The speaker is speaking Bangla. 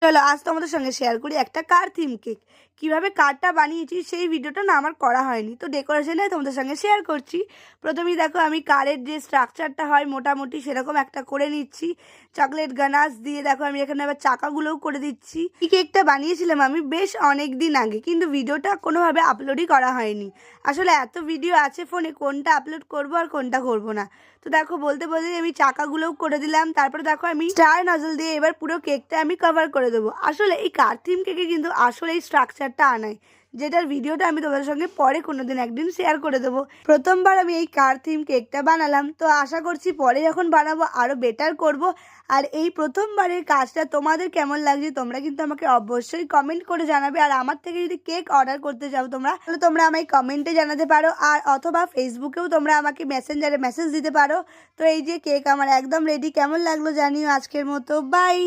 চলো আজ তোমাদের সঙ্গে শেয়ার করি একটা কার থিম কেক। কীভাবে কারটা বানিয়েছি সেই ভিডিওটা না আমার করা হয়নি, তো ডেকোরেশনে তোমাদের সঙ্গে শেয়ার করছি। প্রথমেই দেখো আমি কারের যে স্ট্রাকচারটা হয় মোটামুটি সেরকম একটা করে নিচ্ছি। চকলেট গানাশ দিয়ে দেখো আমি এখানে আবার চাকাগুলোও করে দিচ্ছি। এই কেকটা বানিয়েছিলাম আমি বেশ অনেক দিন আগে, কিন্তু ভিডিওটা কোনোভাবে আপলোডই করা হয়নি। আসলে এত ভিডিও আছে ফোনে, কোনটা আপলোড করবো আর কোনটা করবো না। তো দেখো বলতে বলতে আমি চাকাগুলোও করে দিলাম। তারপরে দেখো আমি স্টার নজল দিয়ে এবার পুরো কেকটা আমি কভার করে দেবো। আসলে এই কার থিম কেকে কিন্তু আসলে এই স্ট্রাকচারটা আনাই, যেটার ভিডিওটা আমি তোমাদের সঙ্গে পরে কোনোদিন একদিন শেয়ার করে দেবো। প্রথমবার আমি এই কার থিম কেকটা বানালাম, তো আশা করছি পরে যখন বানাবো আরও বেটার করব। আর এই প্রথমবারের কাজটা তোমাদের কেমন লাগছে তোমরা কিন্তু আমাকে অবশ্যই কমেন্ট করে জানাবে। আর আমার থেকে যদি কেক অর্ডার করতে চাও তোমরা, তাহলে তোমরা আমায় কমেন্টে জানাতে পারো, আর অথবা ফেসবুকেও তোমরা আমাকে মেসেঞ্জারে মেসেজ দিতে পারো। তো এই যে কেক আমার একদম রেডি, কেমন লাগলো জানিও। আজকের মতো বাই।